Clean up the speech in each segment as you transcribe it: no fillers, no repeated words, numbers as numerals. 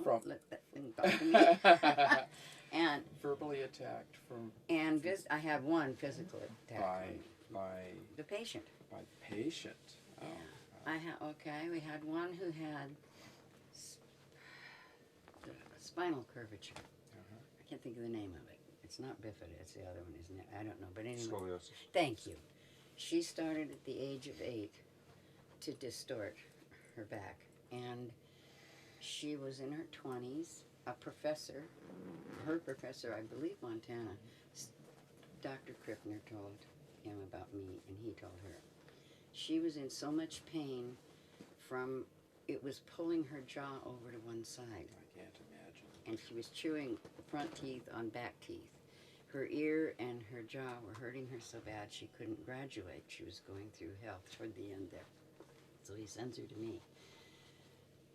let that thing talk to me. And verbally attacked from I had one physical attack by the patient. By patient. Oh, Yeah. We had one who had spinal curvature. I can't think of the name of it. It's not bifida. It's the other one, isn't it? I don't know. But anyway. Scoliosis. Thank you. She started at the age of 8 to distort her back, and she was in her 20s. A professor, her professor, I believe Montana, Dr. Krippner told him about me, and he told her. She was in so much pain from, it was pulling her jaw over to one side. I can't imagine. And she was chewing front teeth on back teeth. Her ear and her jaw were hurting her so bad she couldn't graduate. She was going through hell toward the end there. So he sends her to me.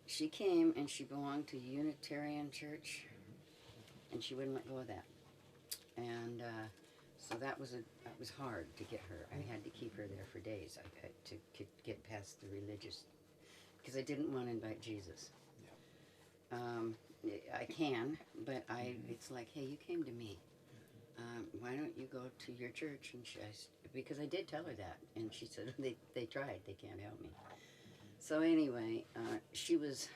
She came and she belonged to Unitarian Church, and she wouldn't let go of that. And so that was hard to get her. I had to keep her there for days. I had to get past the religious, because I didn't want to invite Jesus. Yeah. I can, but it's like, hey, you came to me. Why don't you go to your church? And because I did tell her that, and she said they tried, they can't help me. So anyway, she was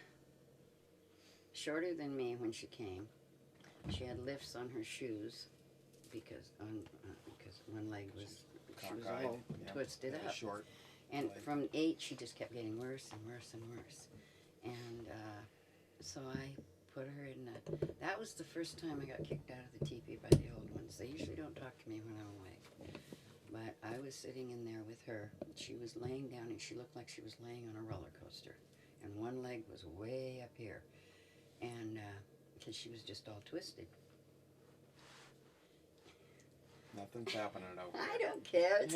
shorter than me when she came. She had lifts on her shoes because one leg was, she was all twisted up. Short. And from 8, she just kept getting worse and worse and worse. And so I put her in that was the first time I got kicked out of the teepee by the old ones. They usually don't talk to me when I'm awake. But I was sitting in there with her. She was laying down, and she looked like she was laying on a roller coaster. And one leg was way up here. And because she was just all twisted. Nothing's happening over I don't care.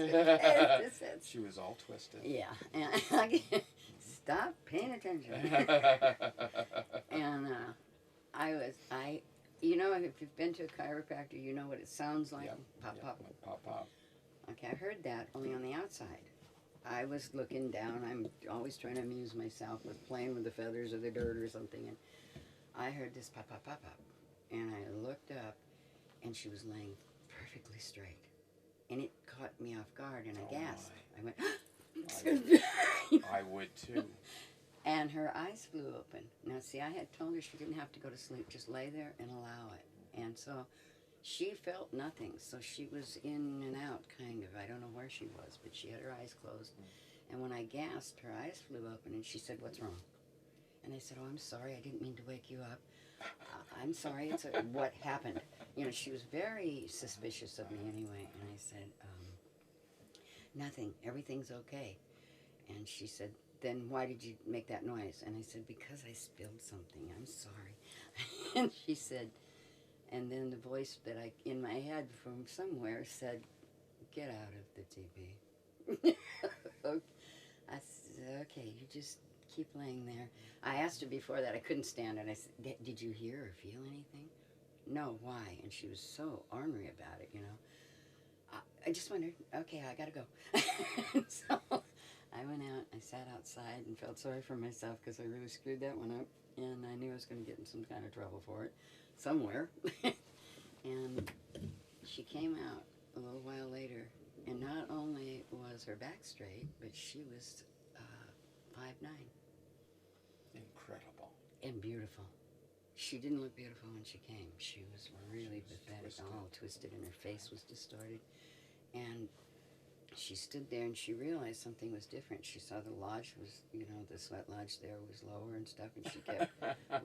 She was all twisted. Yeah. And stop paying attention. And if you've been to a chiropractor, you know what it sounds like. Yep. Pop, pop. Pop, pop. Okay, I heard that only on the outside. I was looking down. I'm always trying to amuse myself with playing with the feathers or the dirt or something. And I heard this pop, pop, pop, pop. And I looked up, and she was laying perfectly straight. And it caught me off guard, and I gasped. I went, excuse me. I would too. And her eyes flew open. Now, see, I had told her she didn't have to go to sleep. Just lay there and allow it. And so she felt nothing. So she was in and out, kind of. I don't know where she was, but she had her eyes closed. And when I gasped, her eyes flew open, and she said, "What's wrong?" And I said, "Oh, I'm sorry. I didn't mean to wake you up. I'm sorry. What happened?" She was very suspicious of me anyway. And I said, "Nothing. Everything's okay." And she said, "Then why did you make that noise?" And I said, "Because I spilled something. I'm sorry." And she said, and then the voice that in my head from somewhere said, "Get out of the TV." I said, "Okay, you just keep laying there." I asked her before that. I couldn't stand it. I said, "Did you hear or feel anything?" "No, why?" And she was so ornery about it, I just wondered, okay, I gotta go. So I went out, I sat outside and felt sorry for myself because I really screwed that one up. And I knew I was going to get in some kind of trouble for it somewhere. And she came out a little while later, and not only was her back straight, but she was 5'9". Incredible. And beautiful. She didn't look beautiful when she came. She was really pathetic, all twisted, and her face was distorted. And she stood there, and she realized something was different. She saw the lodge was, the sweat lodge there was lower and stuff, and she kept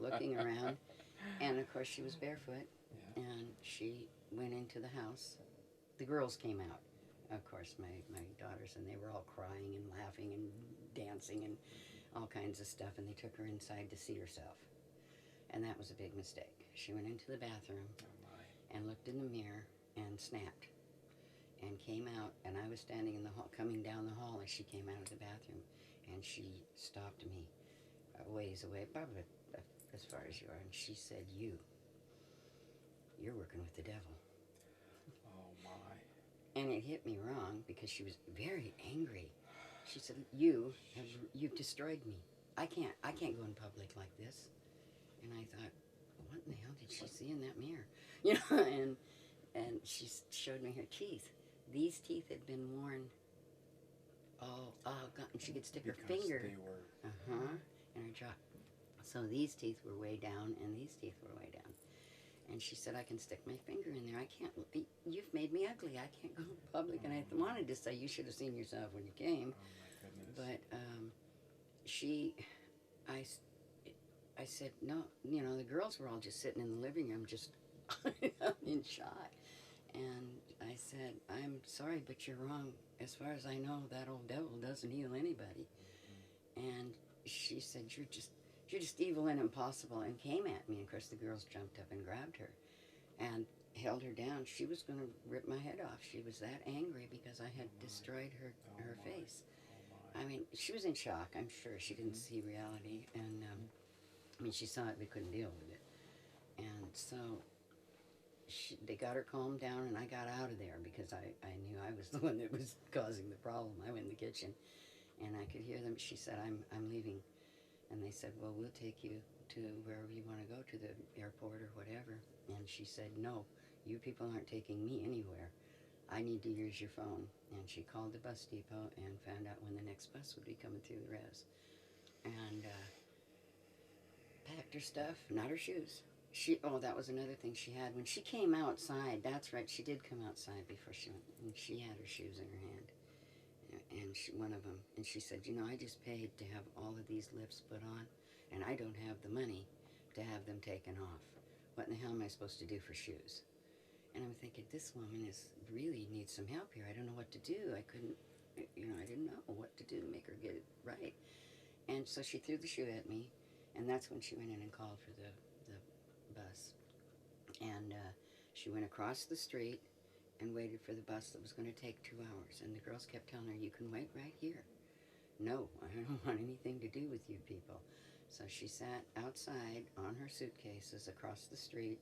looking around. And, of course, she was barefoot, and she went into the house. The girls came out, of course, my daughters, and they were all crying and laughing and dancing and all kinds of stuff, and they took her inside to see herself. And that was a big mistake. She went into the bathroom and looked in the mirror and snapped and came out, and I was standing in the hall, coming down the hall as she came out of the bathroom, and she stopped me a ways away, probably as far as you are, and she said, you're working with the devil." Oh, my. And it hit me wrong because she was very angry. She said, you've destroyed me. I can't go in public like this. And I thought, what in the hell did she see in that mirror? You know, and she showed me her teeth. These teeth had been worn. God, and she could stick her finger. They were. In her jaw. So these teeth were way down, and these teeth were way down. And she said, I can stick my finger in there. I can't. You've made me ugly. I can't go in public. And I wanted to say, you should have seen yourself when you came. Oh my goodness. But I said, no. You know, the girls were all just sitting in the living room, just in shock. And I said, I'm sorry, but you're wrong. As far as I know, that old devil doesn't heal anybody. And she said, you're just evil and impossible, and came at me. And of course, the girls jumped up and grabbed her and held her down. She was going to rip my head off. She was that angry because I had destroyed her face. I mean, she was in shock, I'm sure. She didn't see reality. And, I mean, she saw it, but couldn't deal with it. And so they got her calmed down, and I got out of there because I knew I was the one that was causing the problem. I went in the kitchen, and I could hear them. She said, I'm leaving. And they said, well, we'll take you to wherever you want to go, to the airport or whatever. And she said, no, you people aren't taking me anywhere. I need to use your phone. And she called the bus depot and found out when the next bus would be coming through the res. And packed her stuff, not her shoes. That was another thing she had. When she came outside, that's right, she did come outside before she went, and she had her shoes in her hand. And one of them, and she said, you know, I just paid to have all of these lifts put on, and I don't have the money to have them taken off. What in the hell am I supposed to do for shoes? And I'm thinking, this woman really needs some help here. I don't know what to do. I didn't know what to do to make her get it right. And so she threw the shoe at me, and that's when she went in and called for the bus. And she went across the street and waited for the bus that was going to take 2 hours. And the girls kept telling her, you can wait right here. No, I don't want anything to do with you people. So she sat outside on her suitcases across the street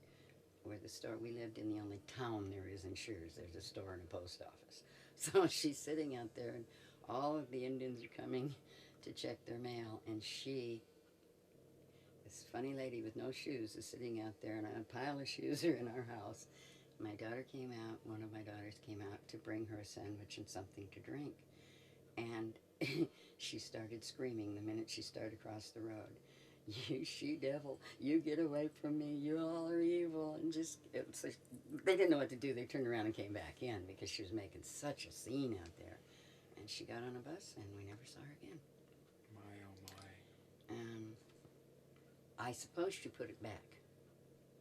where the store, we lived in the only town there is in Shears. There's a store and a post office. So she's sitting out there, and all of the Indians are coming to check their mail, and this funny lady with no shoes, is sitting out there, and a pile of shoes are in our house. My daughter came out, one of my daughters came out to bring her a sandwich and something to drink. And she started screaming the minute she started across the road. You she-devil, you get away from me, you all are evil. And they didn't know what to do. They turned around and came back in because she was making such a scene out there. And she got on a bus, and we never saw her again. My, oh my. I suppose she put it back.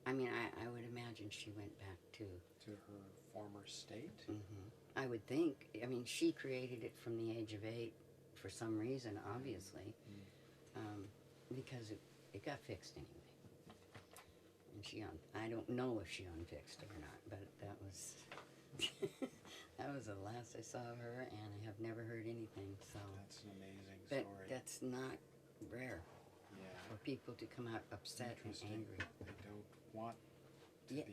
I mean, I would imagine she went back to her former state? I would think. I mean, she created it from the age of 8 for some reason, obviously, because it got fixed anyway. And I don't know if she unfixed it or not, but that was that was the last I saw of her, and I have never heard anything. So that's an amazing but story. that's not rare. For people to come out upset and angry. They don't want to be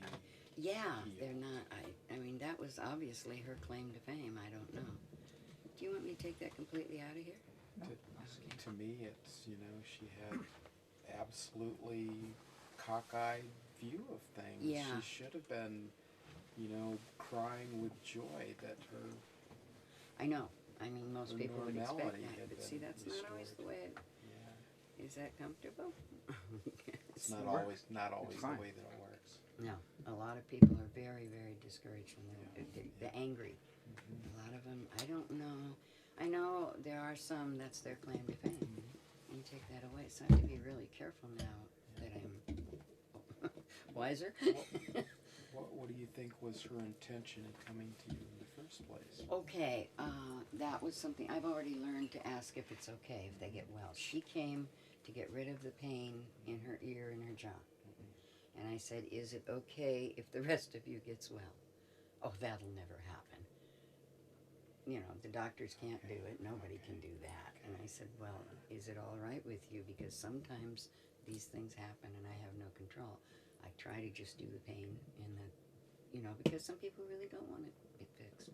Yeah, healed. they're not. I mean, that was obviously her claim to fame. I don't know. Do you want me to take that completely out of here? To me, it's, she had absolutely cockeyed view of things. Yeah. She should have been, crying with joy that her... I know. I mean, most people would expect normality that. had But been see, that's not always the way it... Yeah. Is that comfortable? It's not always the way that it works. No. A lot of people are very, very discouraged when they're angry. A lot of them, I don't know. I know there are some that's their claim to fame. And you take that away. So I have to be really careful now that I'm wiser. What do you think was her intention in coming to you in the first place? Okay, that was something I've already learned to ask if it's okay if they get well. She came to get rid of the pain in her ear and her jaw. And I said, is it okay if the rest of you gets well? Oh, that'll never happen. The doctors can't do it. Nobody can do that. And I said, well, is it all right with you? Because sometimes these things happen and I have no control. I try to just do the pain and because some people really don't want it fixed.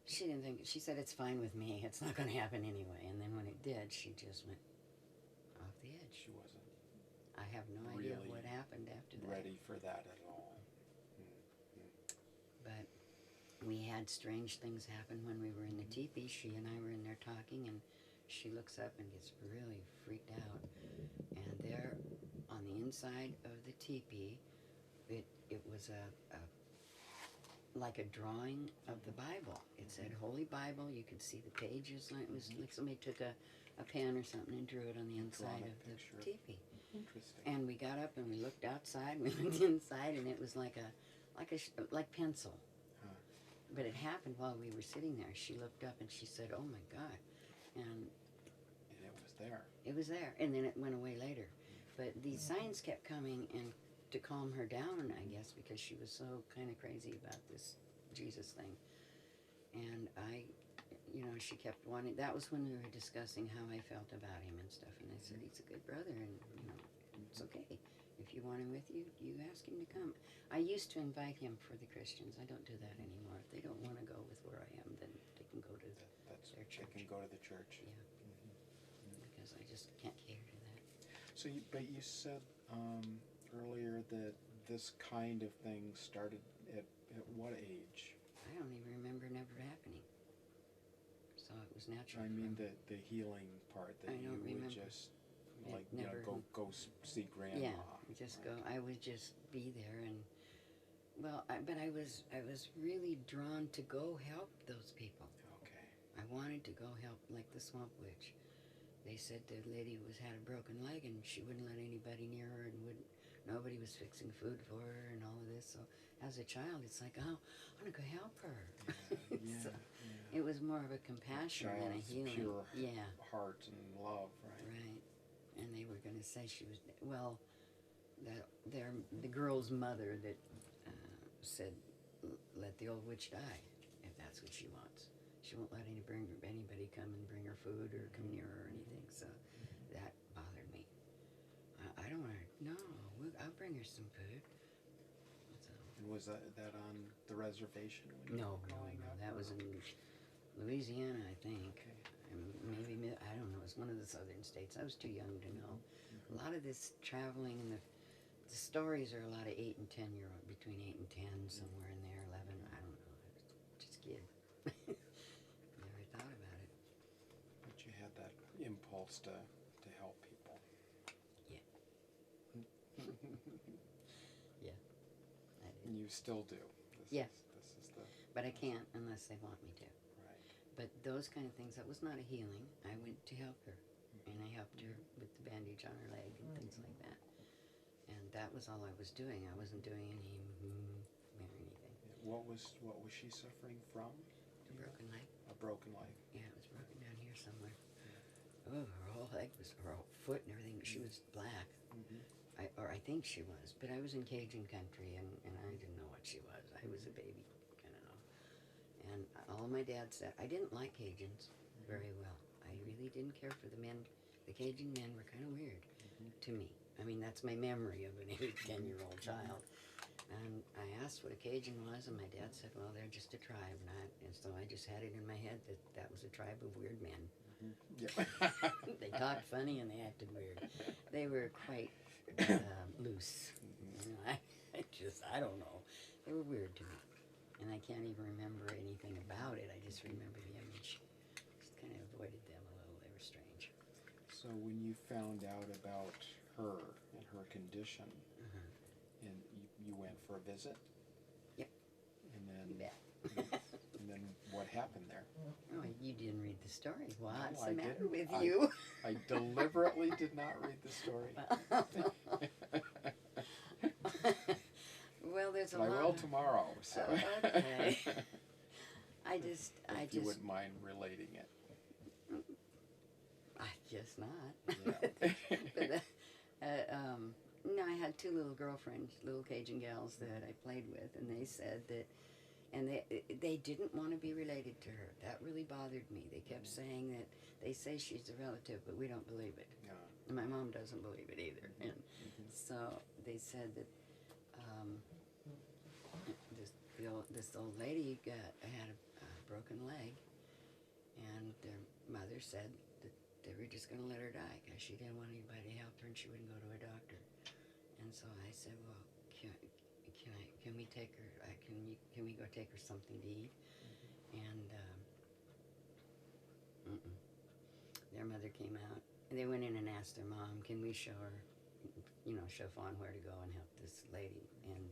She didn't think, she said, it's fine with me. It's not going to happen anyway. And then when it did, she just went off the edge. She wasn't. I have have no idea really what happened after that. ready for that at all. But we had strange things happen when we were in the teepee. She and I were in there talking, and she looks up and gets really freaked out. And there, on the inside of the teepee, it was like a drawing of the Bible. It said Holy Bible. You could see the pages. It was like somebody took a pen or something and drew it on the inside of the teepee. Interesting. And we got up and we looked outside. We looked inside, and it was like pencil. Huh. But it happened while we were sitting there. She looked up and she said, "Oh my God!" And it was there. it was there, and then it went away later. But these signs kept coming, and to calm her down, I guess, because she was so kind of crazy about this Jesus thing. And she kept wanting. That was when we were discussing how I felt about him and stuff. And I said, he's a good brother, and it's okay. If you want him with you, you ask him to come. I used to invite him for the Christians. I don't do that anymore. If they don't want to go with where I am, then they can go to their church. They can go to the church. Yeah. Because I just can't cater to that. So, but you said earlier that this kind of thing started at what age? I don't even remember never happening. So it was natural. I mean the healing part that I don't you would remember. just Never. go see grandma. Yeah, just right? go. I would just be there, and but I was really drawn to go help those people. Okay. I wanted to go help, like the swamp witch. They said the lady had a broken leg, and she wouldn't let anybody near her, and nobody was fixing food for her, and all of this. So as a child, it's like, oh, I want to go help her. Yeah, So it was more of a compassion than a child's healing. pure Yeah. heart and love, right? Right. And they were going to say she was, the girl's mother that said, let the old witch die if that's what she wants. She won't let anybody come and bring her food or come near her or anything. So that bothered me. I don't want her, no, I'll bring her some food. So, And was that on the reservation? no, that was in Louisiana, I think. Okay. Maybe, I don't know, it's one of the southern states. I was too young to know. A lot of this traveling and the stories are a lot of 8 and 10 year old, between 8 and 10, somewhere in there, 11, I don't know. Just kid. Never thought about it. But you had that impulse to help people. Yeah. Yeah. I did. And you still do. Yeah. This is the But I can't unless they want me to. right. But those kind of things, that was not a healing. I went to help her. And I helped her with the bandage on her leg and things like that. And that was all I was doing. I wasn't doing any or anything. What was she suffering from? A broken leg. A broken leg. Yeah, it was broken down here somewhere. Oh, her whole leg was, her whole foot and everything. She was black. I think she was. But I was in Cajun country, and I didn't know what she was. I was a baby, kind of know. And all my dad said, I didn't like Cajuns very well. I really didn't care for the men. The Cajun men were kind of weird to me. I mean, that's my memory of an 8 or 10-year-old child. And I asked what a Cajun was, and my dad said, well, they're just a tribe. And so I just had it in my head that was a tribe of weird men. Yeah. They talked funny and they acted weird. They were quite loose. You know, I don't know. They were weird to me. And I can't even remember anything about it. I just remember the image. Just kind of avoided them a little. They were strange. So when you found out about her and her condition, and you went for a visit? Yep. And then You bet. and then what happened there? Oh, you didn't read the story. What's No, I the matter didn't. with you? I deliberately did not read the story. Well, there's a But I lot. will tomorrow. So. Okay. If you wouldn't mind relating it. I guess not. Yeah. But, no, I had 2 little girlfriends, little Cajun gals that I played with, and they said that, and they didn't want to be related to her. That really bothered me. They kept saying that they say she's a relative, but we don't believe it. Yeah. And my mom doesn't believe it either. And so they said that this old lady had a broken leg, and their mother said that they were just going to let her die because she didn't want anybody to help her and she wouldn't go to a doctor. so I said, well, can we take her? Can we go take her something to eat? And their mother came out. And they went in and asked their mom, can we show her, show Fawn where to go and help this lady? And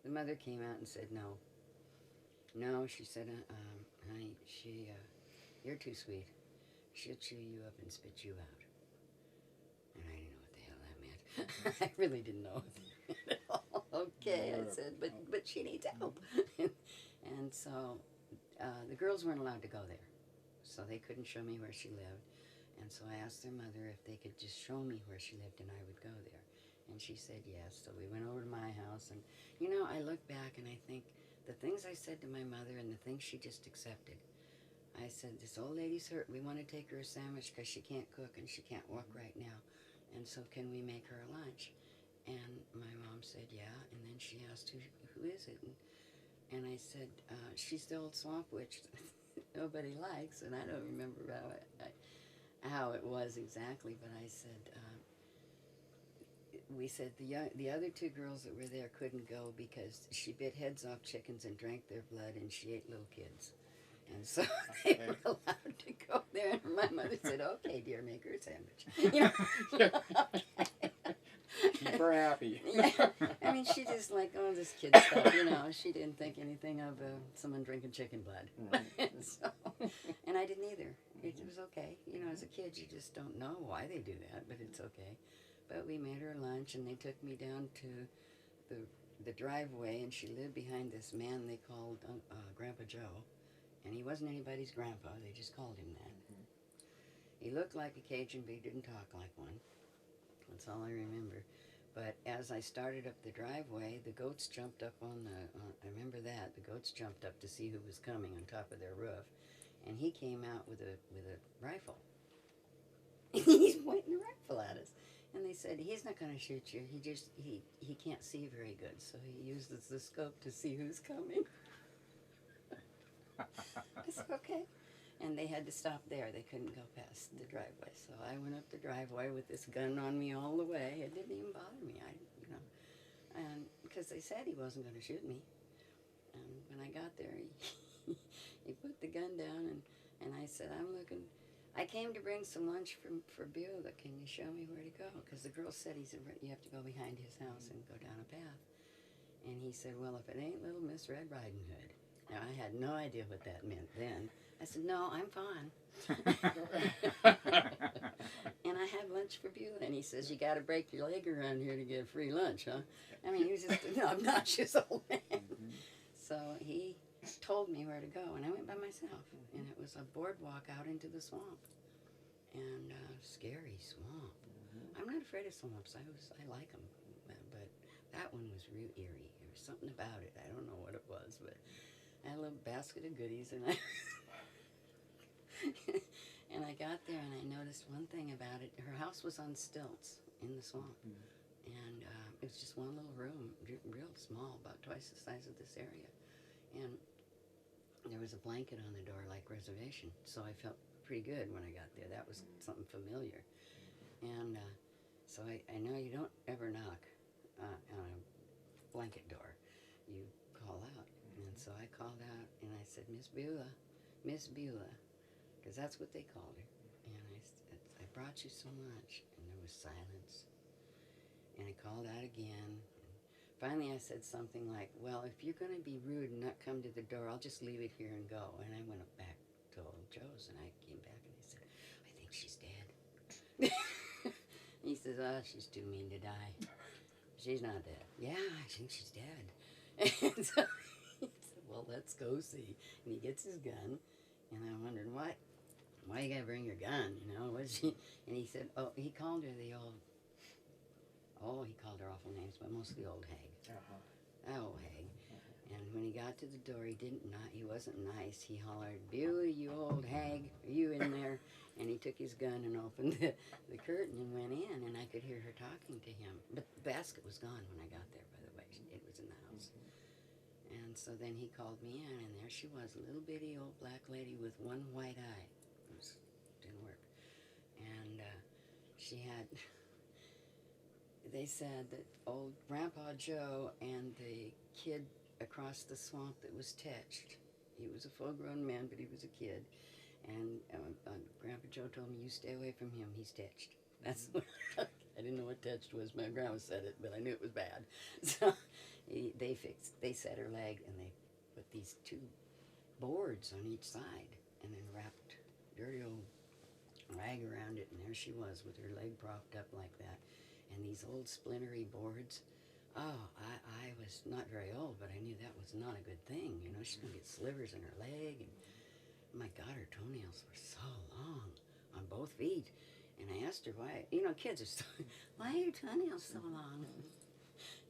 the mother came out and said, no. No, she said, honey, you're too sweet. She'll chew you up and spit you out. And I didn't know what the hell that meant. I really didn't know what that meant at all. Okay, I said, but she needs help. And so the girls weren't allowed to go there. So they couldn't show me where she lived. And so I asked their mother if they could just show me where she lived and I would go there. And she said yes. So we went over to my house. And, I look back and I think the things I said to my mother and the things she just accepted. I said, this old lady's hurt. We want to take her a sandwich because she can't cook and she can't walk right now. And so can we make her a lunch? And my mom said, yeah. And then she asked, who is it? And I said, she's the old swamp witch nobody likes. And I don't remember how it was exactly, but I said, we said the other two girls that were there couldn't go because she bit heads off chickens and drank their blood and she ate little kids. And so they were allowed to go there. And my mother said, okay, dear, make her a sandwich. Keep her happy. Yeah. I mean, she just like, oh, this kid stuff, She didn't think anything of someone drinking chicken blood. Right. And I didn't either. It was okay. As a kid, you just don't know why they do that, but it's okay. But we made her lunch, and they took me down to the driveway, and she lived behind this man they called Grandpa Joe. And he wasn't anybody's grandpa. They just called him that. He looked like a Cajun, but he didn't talk like one. That's all I remember. But as I started up the driveway, the goats jumped up on I remember that. The goats jumped up to see who was coming on top of their roof. And he came out with a rifle. He's pointing the rifle at us. And they said, he's not going to shoot you. He can't see very good. So he uses the scope to see who's coming. I said, okay. And they had to stop there. They couldn't go past the driveway. So I went up the driveway with this gun on me all the way. It didn't even bother me. And because they said he wasn't going to shoot me. And when I got there, he put the gun down, and I said, I came to bring some lunch for Beulah. Can you show me where to go? Because the girl said, you have to go behind his house and go down a path. And he said, well, if it ain't Little Miss Red Riding Hood. Now, I had no idea what that meant then. I said, no, I'm fine. And I had lunch for Beulah. And he says, you got to break your leg around here to get free lunch, huh? I mean, he was just an obnoxious old man. So he told me where to go, and I went by myself. And it was a boardwalk out into the swamp. And scary swamp. I'm not afraid of swamps. I like them. But that one was real eerie. There was something about it. I don't know what it was, but I had a little basket of goodies, and and I got there, and I noticed one thing about it. Her house was on stilts in the swamp, and it was just one little room, real small, about twice the size of this area, and there was a blanket on the door like reservation, so I felt pretty good when I got there. That was something familiar, and so I know you don't ever knock on a blanket door. You call out. And so I called out, and I said, Miss Beulah, because that's what they called her. And I said, I brought you so much. And there was silence. And I called out again. And finally I said something like, well, if you're going to be rude and not come to the door, I'll just leave it here and go. And I went back to old Joe's, and I came back, and he said, I think she's dead. He says, oh, she's too mean to die. She's not dead. Yeah, I think she's dead. And so he said, well, let's go see. And he gets his gun, and I wondered, why you gotta bring your gun, what's she? And he said, oh, he called her he called her awful names, but mostly Old Hag. Old Hag. And when he got to the door, he wasn't nice. He hollered, Beulah, you old hag, are you in there? And he took his gun and opened the curtain and went in, and I could hear her talking to him. But the basket was gone when I got there, by the way. It was in the house. And so then he called me in, and there she was, a little bitty old black lady with one white eye. Didn't work. And she had they said that old Grandpa Joe and the kid across the swamp that was tetched. He was a full-grown man, but he was a kid. And Grandpa Joe told me, "You stay away from him. He's tetched." That's what I didn't know what tetched was. My grandma said it, but I knew it was bad. So they set her leg, and they put these two boards on each side, and then wrapped dirty old rag around it, and there she was with her leg propped up like that. And these old splintery boards. Oh, I was not very old, but I knew that was not a good thing. You know, she's going to get slivers in her leg. And my God, her toenails were so long on both feet. And I asked her why. You know, kids are so, why are your toenails so long?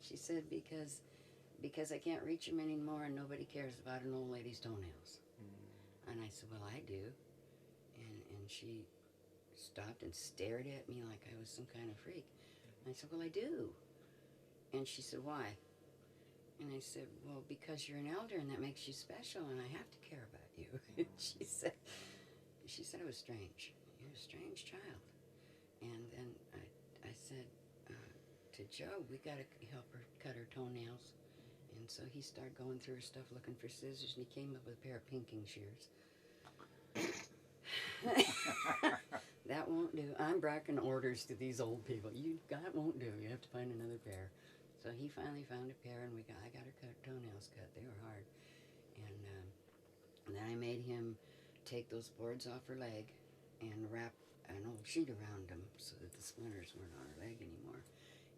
She said, because I can't reach them anymore and nobody cares about an old lady's toenails. And I said, well, I do. And she stopped and stared at me like I was some kind of freak. I said, well, I do. And she said, why? And I said, well, because you're an elder and that makes you special and I have to care about you. she said it was strange. You're a strange child. And then I said to Joe, we got to help her cut her toenails. And so he started going through her stuff looking for scissors, and he came up with a pair of pinking shears. That won't do. I'm breaking orders to these old people. That won't do. You have to find another pair. So he finally found a pair, and I got her toenails cut. They were hard. And then I made him take those boards off her leg and wrap an old sheet around them so that the splinters weren't on her leg anymore.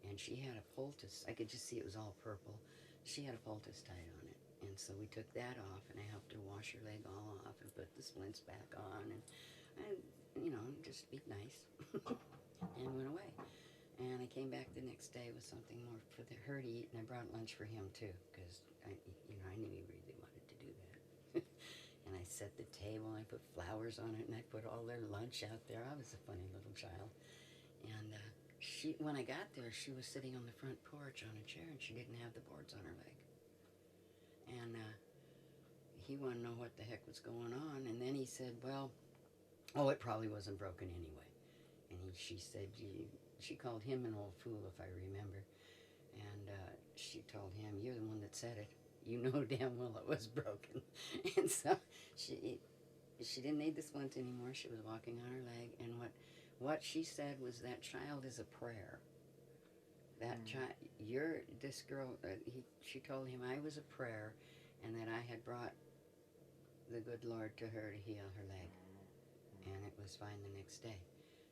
And she had a poultice. I could just see it was all purple. She had a poultice tied on it. And so we took that off, and I helped her wash her leg all off and put the splints back on. And you know, just be nice. And went away. And I came back the next day with something more for her to eat, and I brought lunch for him too, because I knew he really wanted to do that. And I set the table, and I put flowers on it, and I put all their lunch out there. I was a funny little child. And when I got there, she was sitting on the front porch on a chair, and she didn't have the boards on her leg. And he wanted to know what the heck was going on, and then he said, well, it probably wasn't broken anyway. And she said, she called him an old fool, if I remember. And she told him, you're the one that said it. You know damn well it was broken. And so she didn't need the splint anymore. She was walking on her leg. And what she said was, that child is a prayer. That child, this girl, she told him I was a prayer, and that I had brought the good Lord to her to heal her leg. And it was fine the next day.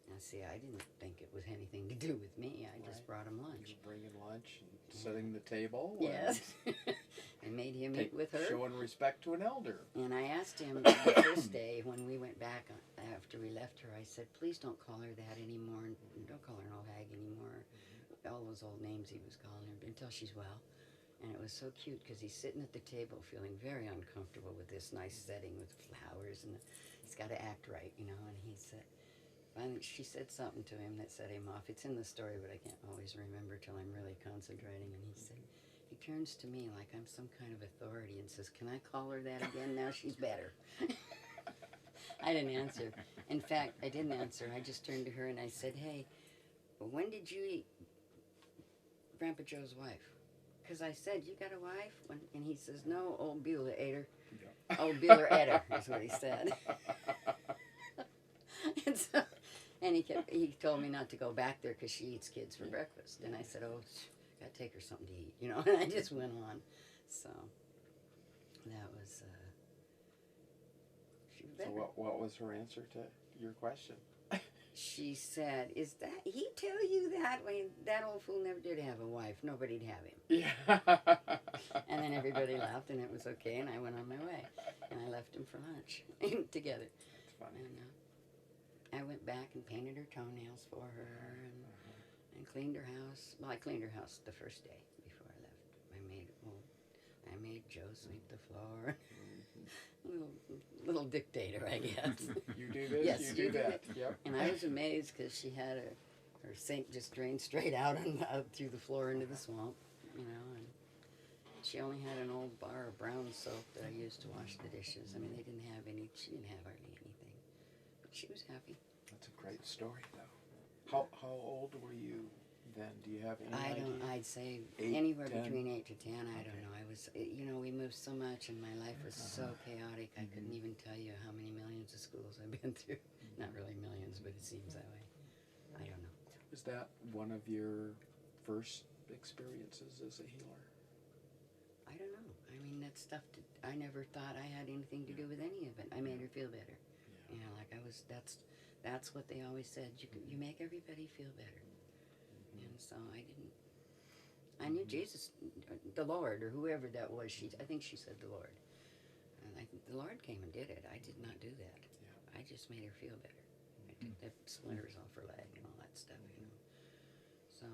Now, see, I didn't think it was anything to do with me. I just brought him lunch. You were bringing lunch and setting the table. Yes. I made him eat with her. Showing respect to an elder. And I asked him the first day when we went back after we left her, I said, please don't call her that anymore. Don't call her an old hag anymore. All those old names he was calling her until she's well. And it was so cute because he's sitting at the table feeling very uncomfortable with this nice setting with flowers, and he's got to act right, you know. And he said, finally she said something to him that set him off. It's in the story, but I can't always remember till I'm really concentrating. And he turns to me like I'm some kind of authority and says, can I call her that again? Now she's better. I didn't answer. In fact, I didn't answer. I just turned to her and I said, hey, when did you eat Grandpa Joe's wife? Because I said, you got a wife? And he says, no, old Beulah ate her. Yeah. Old Beulah ate her, is what he said. And he told me not to go back there because she eats kids for breakfast. And I said, got to take her something to eat, you know. And I just went on. So that was, she was better. So what was her answer to your question? She said, is that, he tell you that? When that old fool never did have a wife. Nobody'd have him. Yeah. And then everybody laughed, and it was okay, and I went on my way. And I left him for lunch together. That's funny. And I went back and painted her toenails for her and cleaned her house. Well, I cleaned her house the first day before I left. I made Joe sweep the floor. Little dictator, I guess. You do this, yes, you do that. Yep. And I was amazed because she had her sink just drained straight out through the floor into the swamp, you know. And she only had an old bar of brown soap that I used to wash the dishes. I mean, she didn't have hardly anything. But she was happy. That's a great story, though. How old were you then? Do you have any I idea? don't. I'd say 8, anywhere 10? between 8 to 10. I Okay. don't know. I was, we moved so much, and my life was so chaotic. I couldn't even tell you how many millions of schools I've been through. Not really millions, but it seems that way. I don't know. Is that one of your first experiences as a healer? I don't know. I mean, that stuff. I never thought I had anything to do with any of it. I made her feel better. Yeah. You know, like I was. That's what they always said. You make everybody feel better. And so I didn't. I knew Jesus, the Lord, or whoever that was. I think she said the Lord. And the Lord came and did it. I did not do that. Yeah. I just made her feel better. I took the splinters off her leg and all that stuff, you know. So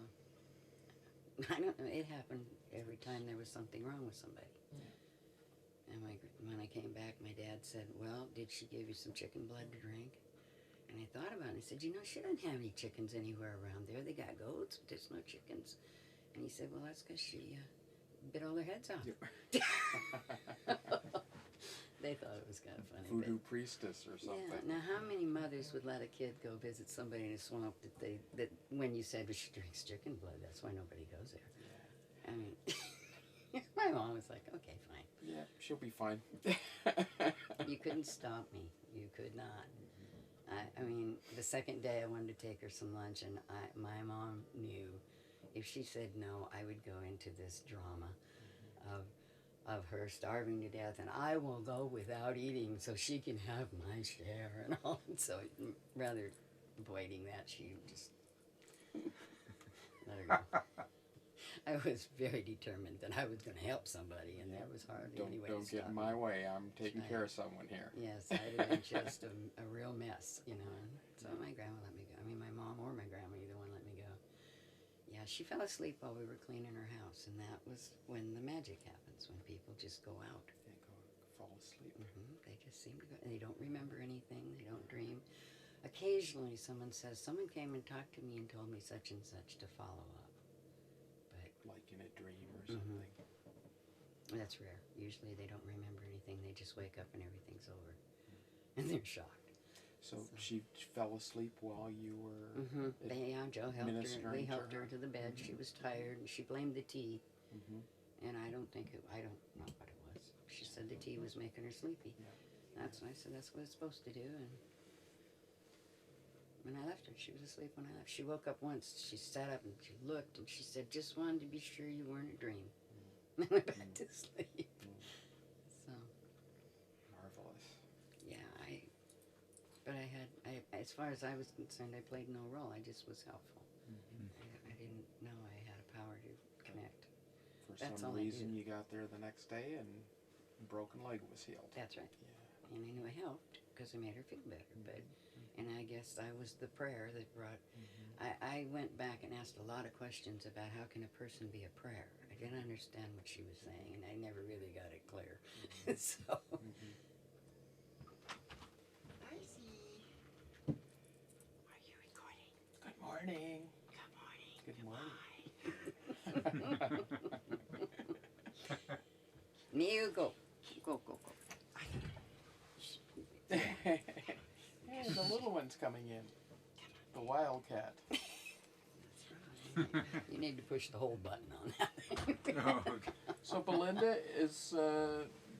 I don't know. It happened every time there was something wrong with somebody. Yeah. And when I came back, my dad said, "Well, did she give you some chicken blood to drink?" And I thought about it. And I said, she doesn't have any chickens anywhere around there. They got goats, but there's no chickens. And he said, well, that's because she bit all their heads off. Yep. They thought it was kind of funny. Voodoo priestess or something. Yeah. Now, how many mothers would let a kid go visit somebody in a swamp that when you said, well, she drinks chicken blood, that's why nobody goes there? Yeah. I mean, my mom was like, okay, fine. Yeah, she'll be fine. You couldn't stop me. You could not. I mean, the second day I wanted to take her some lunch, and my mom knew if she said no, I would go into this drama of her starving to death, and I will go without eating so she can have my share and all. So rather avoiding that, she just let her go. I was very determined that I was going to help somebody, and that was hardly any way to Don't get stop in me. my way. I'm taking care of someone here. Yes, I'd have been just a real mess, you know. And so my grandma let me go. I mean, my mom or my grandma, either one let me go. Yeah, she fell asleep while we were cleaning her house, and that was when the magic happens, when people just go out. They go fall asleep. They just seem to go, and they don't remember anything, they don't dream. Occasionally someone says, someone came and talked to me and told me such and such to follow up. Like in a dream or something. That's rare. Usually they don't remember anything, they just wake up and everything's over. And they're shocked. So she fell asleep while you were Joe helped her. ministering We to helped her her? to the bed. She was tired, and she blamed the tea. And I don't know what it was. She said the tea was making her sleepy. Yeah. That's what I said. That's what it's supposed to do. And when I left her, she was asleep when I left. She woke up once. She sat up and she looked, and she said, "Just wanted to be sure you weren't a dream." And I went back to sleep. So. Marvelous. Yeah, as far as I was concerned, I played no role. I just was helpful. I didn't know I had a power to connect. For That's some all I reason, do. you got there the next day and a broken leg was healed. That's right. Yeah. And I knew I helped because I made her feel better. And I guess I was the prayer that brought. I went back and asked a lot of questions about how can a person be a prayer. I didn't understand what she was saying, and I never really got it clear. So. Are you recording? Good morning. Good morning. Good morning. Neil, go. Go. Hey, the little one's coming in. The wildcat. You need to push the hold button on that. So, Belinda, is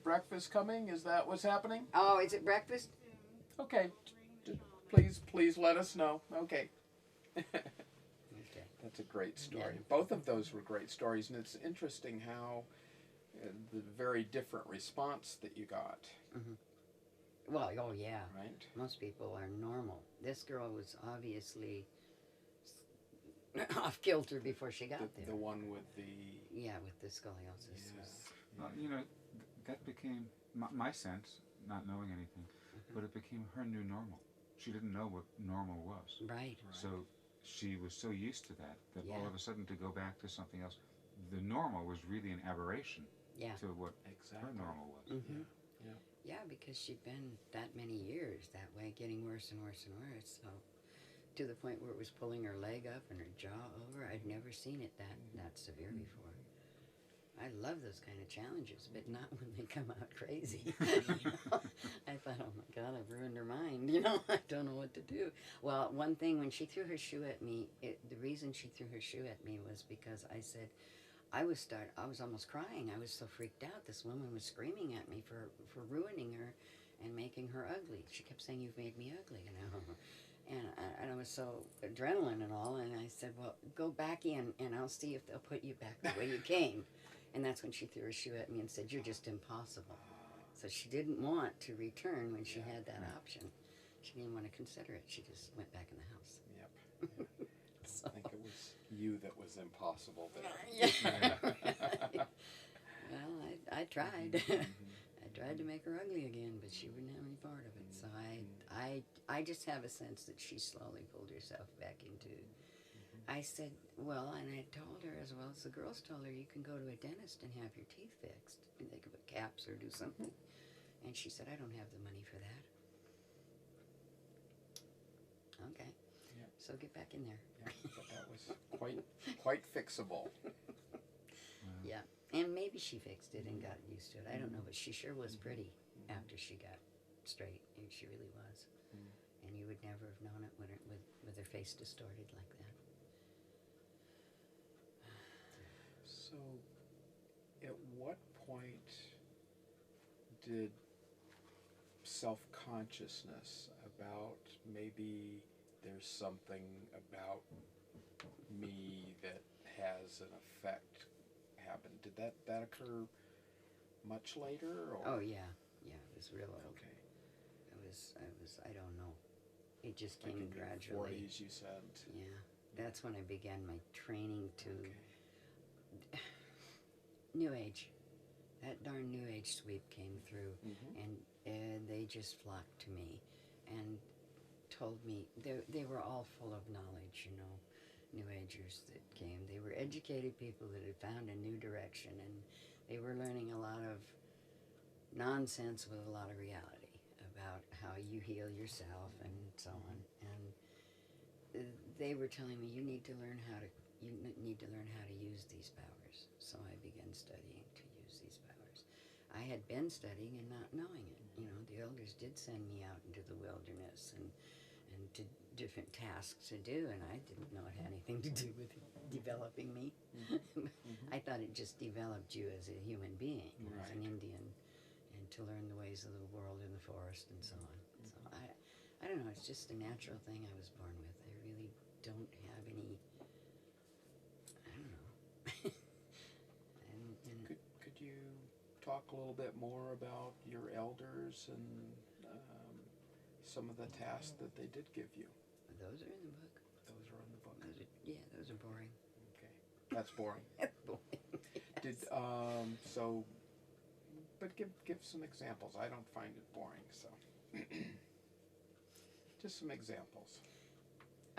breakfast coming? Is that what's happening? Oh, is it breakfast? Okay. Please let us know. Okay. Okay. That's a great story. Yeah. Both of those were great stories, and it's interesting how the very different response that you got. Well, oh yeah. Right? Most people are normal. This girl was obviously off kilter before she got there. The one with the... Yeah, with the scoliosis. Yeah. That became my sense, not knowing anything, but it became her new normal. She didn't know what normal was. Right. So she was so used to that all Yeah. of a sudden to go back to something else, the normal was really an aberration to what her normal was. Yeah, because she'd been that many years that way, getting worse and worse and worse. So to the point where it was pulling her leg up and her jaw over. I'd never seen it that severe before. I love those kind of challenges, but not when they come out crazy. I thought, oh my God, I've ruined her mind. I don't know what to do. Well, one thing, when she threw her shoe at me, the reason she threw her shoe at me was because I said, I was almost crying. I was so freaked out. This woman was screaming at me for ruining her and making her ugly. She kept saying, "You've made me ugly," and I was so adrenaline and all. And I said, "Well, go back in, and I'll see if they'll put you back the way you came." And that's when she threw her shoe at me and said, "You're just impossible." So she didn't want to return when she had that option. She didn't want to consider it. She just went back in the house. Yep. So. I think it was you that was impossible there. Yeah. Well, I tried. I tried to make her ugly again, but she wouldn't have any part of it. So I just have a sense that she slowly pulled herself back into. I said, well, and I told her as well as the girls told her, you can go to a dentist and have your teeth fixed. And they could put caps or do something. And she said, I don't have the money for that. Okay. Yep. So get back in there. Yeah, but that was quite fixable. Yeah. And maybe she fixed it and got used to it. I don't know, but she sure was pretty after she got straight. She really was. And you would never have known it with her face distorted like that. So, at what point did self-consciousness about maybe there's something about me that has an effect happen? Did that occur much later? Or? Oh yeah, it was real old. Okay. I don't know. It just Like came in your gradually. 40s, you said. Yeah, that's when I began my training to New Age. That darn New Age sweep came through, and they just flocked to me, and told me they were all full of knowledge. New Agers that came. They were educated people that had found a new direction, and they were learning a lot of nonsense with a lot of reality about how you heal yourself and so on. And they were telling me you need to learn how to use these powers. So I began studying to use these powers. I had been studying and not knowing it. The elders did send me out into the wilderness and to different tasks to do, and I didn't know it had anything to do with developing me. I thought it just developed you as a human being, as an Indian, and to learn the ways of the world in the forest and so on. So I don't know, it's just a natural thing I was born with. I really don't have any, I don't know. Could you talk a little bit more about your elders and some of the tasks that they did give you? Those are in the book. Those are in the book. Those are boring. Okay, that's boring. Boring. Did but give some examples. I don't find it boring, so just some examples.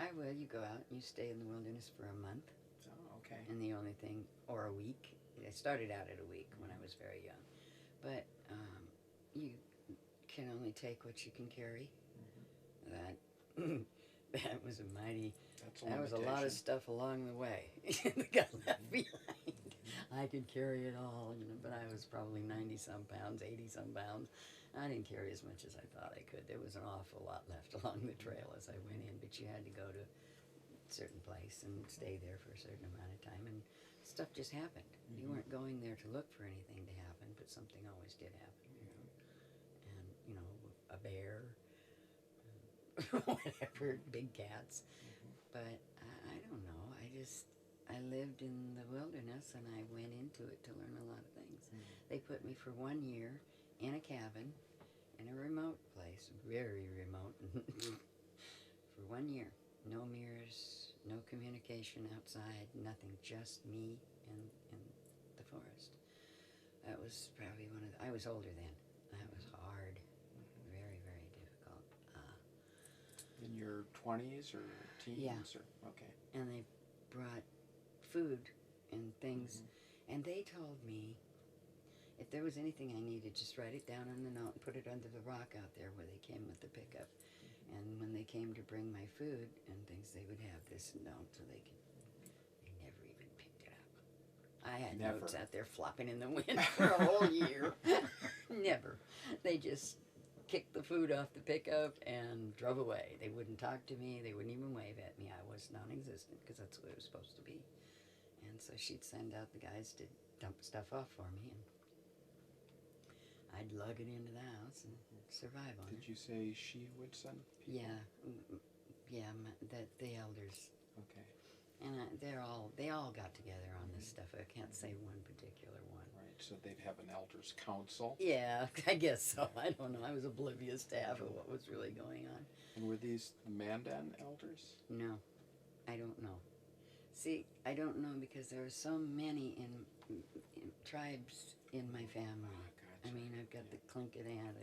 I will. You go out and you stay in the wilderness for a month. Oh, okay. And the only thing, or a week. I started out at a week when I was very young, but you can only take what you can carry. That was a mighty. That was a lot of stuff along the way that got left behind. I could carry it all, but I was probably 90-some pounds, 80-some pounds. I didn't carry as much as I thought I could. There was an awful lot left along the trail as I went in, but you had to go to a certain place and stay there for a certain amount of time, and stuff just happened. You weren't going there to look for anything to happen, but something always did happen, And, a bear, whatever, big cats. But I don't know. I lived in the wilderness, and I went into it to learn a lot of things. They put me for 1 year in a cabin in a remote place, very remote, for 1 year. No mirrors, no communication outside, nothing, just me and the forest. That was probably I was older then. That was hard. Very, very difficult. In your 20s or teens? Yeah. Okay. And they brought food and things, and they told me if there was anything I needed, just write it down on the note and put it under the rock out there where they came with the pickup. And when they came to bring my food and things, they would have this note so they never even picked it up. I I had Never. notes out there flopping in the wind for a whole year. Never. They just kicked the food off the pickup and drove away. They wouldn't talk to me. They wouldn't even wave at me. I was non-existent because that's what it was supposed to be. And so she'd send out the guys to dump stuff off for me, and I'd lug it into the house and survive on it. Did you say she would send people? Yeah, yeah. The elders, Okay. and they all got together on this stuff. I can't say one particular one. Right. So they'd have an elders council. Yeah, I guess so. I don't know. I was oblivious to half of what was really going on. And were these Mandan elders? No, I don't know. See, I don't know because there are so many in tribes in my family. Oh, I gotcha. mean, I've got the Tlingit aunt.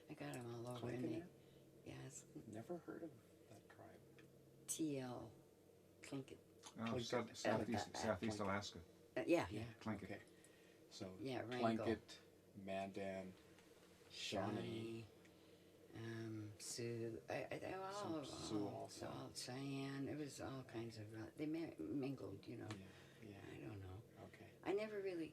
I got them all over. Tlingit And aunt? yes, Never heard of that tribe. TL Tlingit. Oh, Tlingit. southeast Tlingit. Alaska. Yeah, Tlingit. Okay. So yeah. Wrangell, Tlingit, Mandan, Shawnee, Sioux. They were all, Sioux also. all Cheyenne. It was all kinds of. They mingled, you know. Yeah. I don't know. Okay. I never really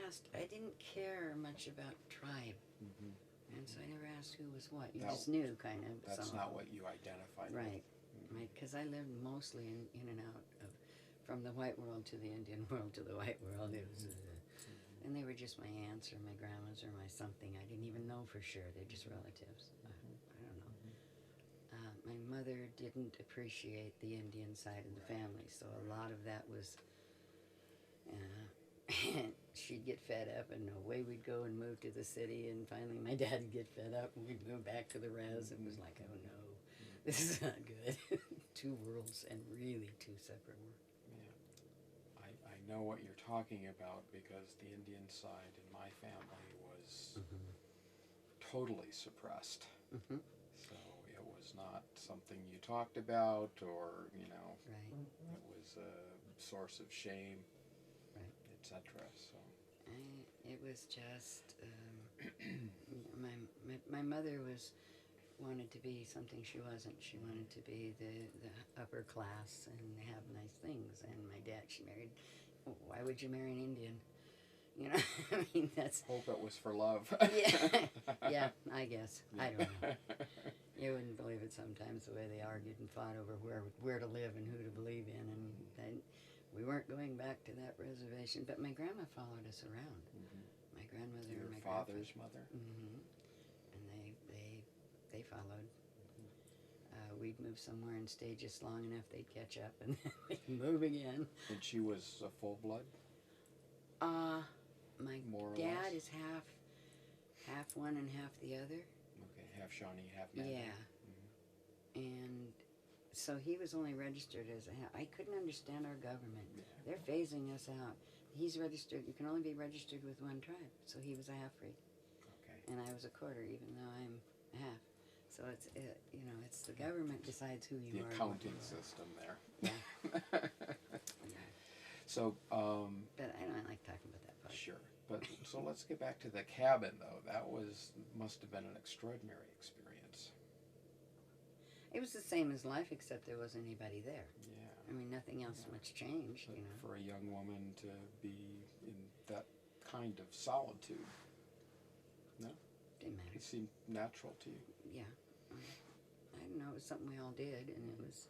asked. I didn't care much about tribe, Mm-hmm. and so I never asked who was what. You No, just knew, kind of. That's some not of what you identified Right, with. right. Because I lived mostly in and out of, from the white world to the Indian world to the white world. It was, and they were just my aunts or my grandmas or my something. I didn't even know for sure. They're just relatives. I don't know. My mother didn't appreciate the Indian side of the family, so a lot of that was. She'd get fed up, and away we'd go and move to the city. And finally, my dad would get fed up, and we'd move back to the res. It was like, oh no, this is not good. Two worlds, and really two separate worlds. Yeah. I know what you're talking about because the Indian side in my family was totally suppressed. Mm-hmm. So it was not something you talked about, or Right. it was a source of shame, Right. etc. So It was just my mother wanted to be something she wasn't. She wanted to be the upper class and have nice things. And my dad, she married. Why would you marry an Indian? You know, I mean that's. hope it was for love. Yeah, I guess. I don't know. You wouldn't believe it sometimes the way they argued and fought over where to live and who to believe in, and we weren't going back to that reservation. But my grandma followed us around. My grandmother Your and my father's mother. and they followed. We'd move somewhere and stay just long enough, they'd catch up, and then we'd move again. And she was a full blood. My More or dad less? is half one and half the other. Okay, half Shawnee, half Mandan. Yeah. And so he was only registered as a half. I couldn't understand our government. Yeah. They're phasing us out. He's registered. You can only be registered with one tribe. So he was a half-breed, Okay. and I was a quarter, even though I'm a half. So it's it's the government decides who you The are. and what accounting you are. system there. Yeah. So, But I don't like talking about that part. sure. But so let's get back to the cabin, though. That must have been an extraordinary experience. It was the same as life, except there wasn't anybody there. Yeah. I mean, nothing else much changed. But You know. for a young woman to be in that kind of solitude, Didn't matter. it seemed natural to you. Yeah. I don't know. It was something we all did, and it was.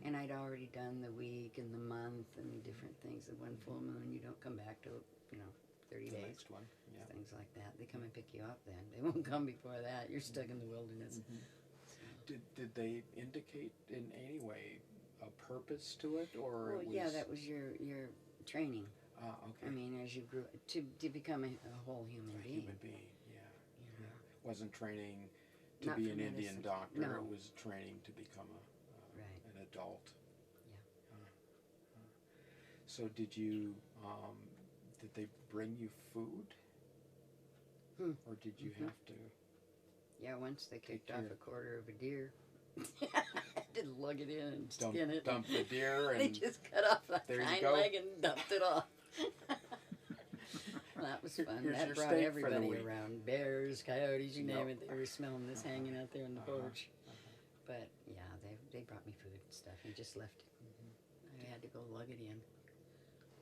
And I'd already done the week and the month and different things. The one full moon, you don't come back till 30 The days. next one, yeah. Things like that. They come and pick you up then. They won't come before that. You're stuck in the wilderness. Did they indicate in any way a purpose to it, or Well, it was? yeah, that was your training. Okay. I mean, as you grew to become a whole human A being. human being, yeah. You know. Wasn't training to Not be for an Indian medicine. doctor. No. It was training to become Right. an adult. Yeah. So did you? Did they bring you food, or did you have to? Yeah, once they kicked off care. a quarter of a deer. I had to lug it in and skin it. Dump the deer, They and just cut off the there you hind go. leg and dumped it off. Well, that was fun. Here's That your brought steak for the everybody week. around. Bears, coyotes, you name Yep. it. They were smelling this hanging out there on the Uh-huh. porch. But yeah, they brought me food and stuff and just left it. I had to go lug it in.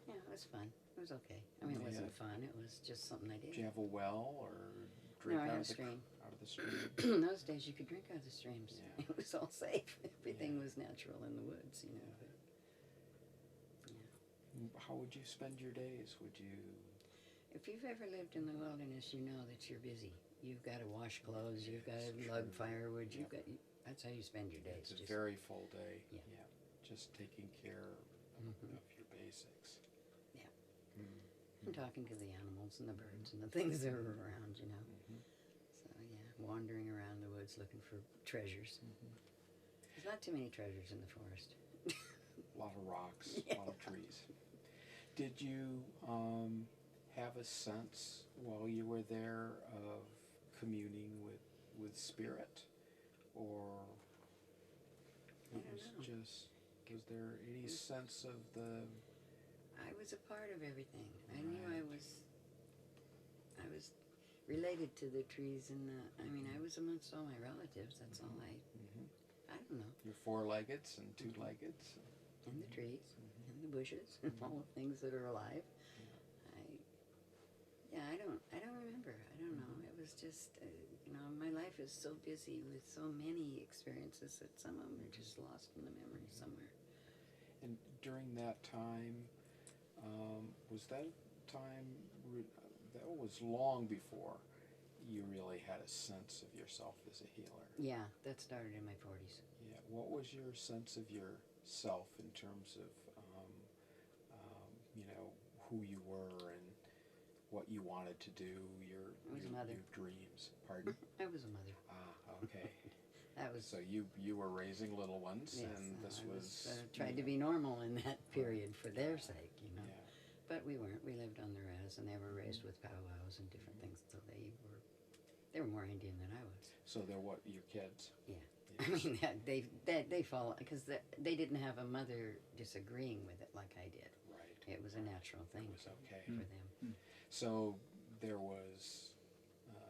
Yeah, it was fun. It was okay. I mean, it Yeah. wasn't fun. It was just something I did. Did you have a well or No, drink I out had a of the stream. out of the stream? In those days, you could drink out of the streams. Yeah. It was all safe. Everything Yeah. was natural in the woods, you know. But, How would you spend your days? Would you? if you've ever lived in the wilderness, you know that you're busy. You've got to wash clothes. You've got to It's lug true. firewood. Yep. You've got. That's how you spend your days. It's a just- very full day. Yeah. Just taking care Mhm. of your basics. Yeah. Mm. And talking to the animals and the birds and the things that are around, you know. Mhm. So yeah, wandering around the woods looking for treasures. Mhm. There's not too many treasures in the forest. A lot of rocks, Yeah. a lot of trees. Did you have a sense while you were there of communing with spirit, or I it don't was know. just was there any sense of the I was a part of everything. I knew I Right. was related to the trees and I mean, I was amongst all my relatives. That's all Mhm. I don't know. your four-leggeds and two-leggeds? And the trees Mhm. and the bushes and all the things that are alive. I don't remember. I don't know. It was just, my life is so busy with so many experiences that some of them are just lost in the memory somewhere. And during that time, was that time, that was long before you really had a sense of yourself as a healer. Yeah, that started in my 40s. Yeah. What was your sense of yourself in terms of, who you were and what you wanted to do, I was a mother. your dreams? Pardon? I was a mother. Okay. That was So you were raising little ones, yes, and this I was tried to be normal in that period for their sake, you know. Yeah. But we weren't. We lived on the res, and they were raised with powwows and different things. So they were more Indian than I was. So they're what, your kids? Yeah. Yes. I mean, they follow because they didn't have a mother disagreeing with it like I did. Right. It was a natural thing It was okay. for them. So there was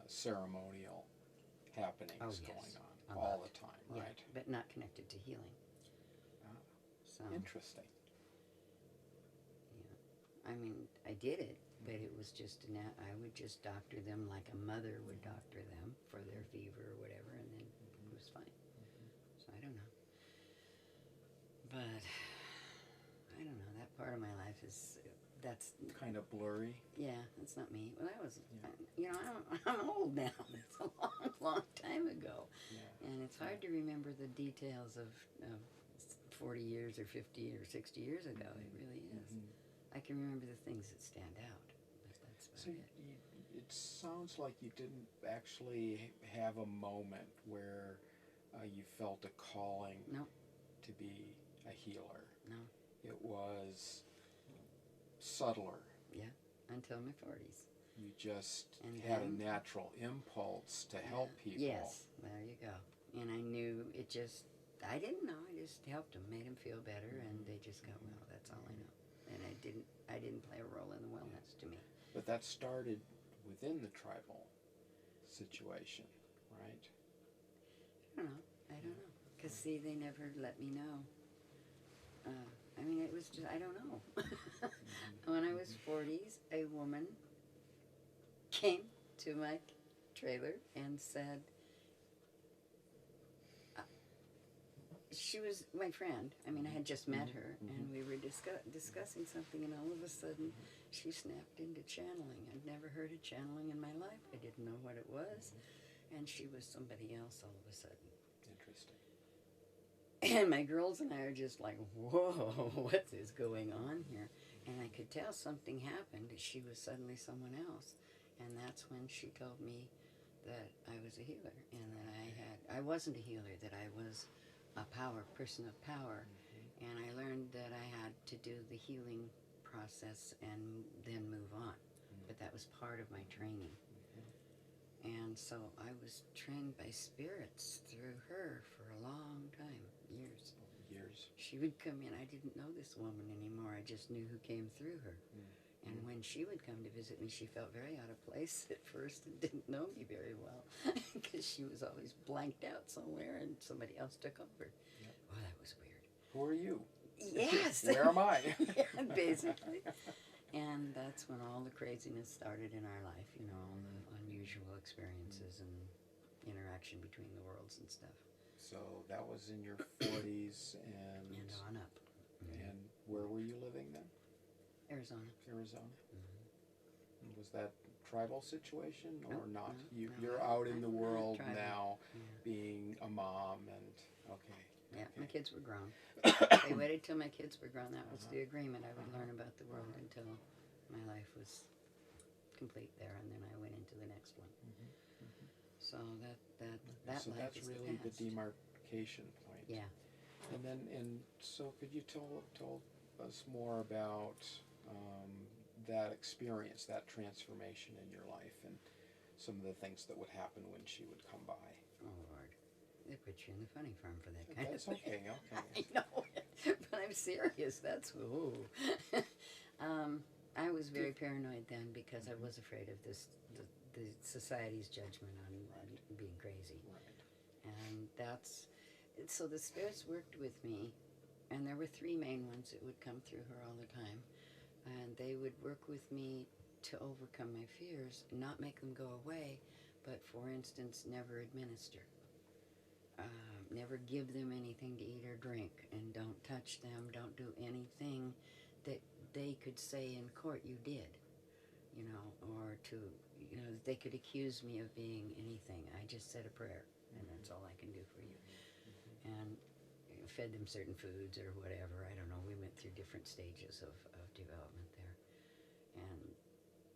ceremonial happenings Oh, yes. going on A all lot. the time, Yeah, right? but not connected to healing. Ah. So Interesting. I mean, I did it, but it was just I would just doctor them like a mother would doctor them for their fever or whatever, and then it was fine. So I don't know. But I don't know. That part of my life that's Kind of blurry. yeah, that's not me. Well, that was Yeah. I'm old now. It's a long, long time ago, Yeah. and it's hard to remember the details of 40 years or 50 or 60 years ago. It really is. Mhm. I can remember the things that stand out, but that's So about it. it sounds like you didn't actually have a moment where you felt a calling No. to be a healer. No. It was subtler. Until my 40s. You just And had then- a natural impulse to help people. Yes, there you go. And I knew it just, I didn't know, I just helped them, made them feel better, and they just got well, that's all I know. And I didn't play a role in the wellness to me. But that started within the tribal situation, right? I don't know. Because, see, they never let me know. I mean, it was just, I don't know. When I was 40s, a woman came to my trailer and said, she was my friend. I mean, I had just met her, and we were discussing something, and all of a sudden, she snapped into channeling. I'd never heard of channeling in my life. I didn't know what it was, and she was somebody else all of a sudden. Interesting. And my girls and I are just like, whoa, what is going on here? And I could tell something happened. She was suddenly someone else. And that's when she told me that I was a healer and that I wasn't a healer, that I was a person of power. And I learned that I had to do the healing process and then move on. But that was part of my training. And so I was trained by spirits through her for a long time, years. She would come in. I didn't know this woman anymore. I just knew who came through her. And when she would come to visit me, she felt very out of place at first and didn't know me very well because she was always blanked out somewhere and somebody else took over. Yep. Oh, that was weird. Who are you? Yes. Where am I? Yeah, basically. And that's when all the craziness started in our life, you know, all the unusual experiences and interaction between the worlds and stuff. So that was in your 40s, And on up. and where were you living then? Arizona. Arizona. Mm-hmm. And was that tribal situation or Nope, not? no, You're no, out in the I'm not world tribal. now, Yeah. being a mom, and okay. Yeah, my Okay. kids were grown. They waited till my kids were grown. That was the agreement. I would learn about the world until my life was complete there, and then I went into the next one. So that So life that's is really the the past. demarcation point. Yeah. And then, so could you tell us more about that experience, that transformation in your life, and some of the things that would happen when she would come by? Oh Lord, they put you in the funny farm for that kind That's of thing. okay. Okay. I know, but I'm serious. That's I was very paranoid then because I was afraid of the society's judgment on being crazy, Right. and so the spirits worked with me, and there were three main ones that would come through her all the time, and they would work with me to overcome my fears, not make them go away, but for instance, never administer. Never give them anything to eat or drink, and don't touch them, don't do anything that they could say in court you did, you know, or they could accuse me of being anything. I just said a prayer, and that's all I can do for you. And fed them certain foods or whatever. I don't know. We went through different stages of development there. And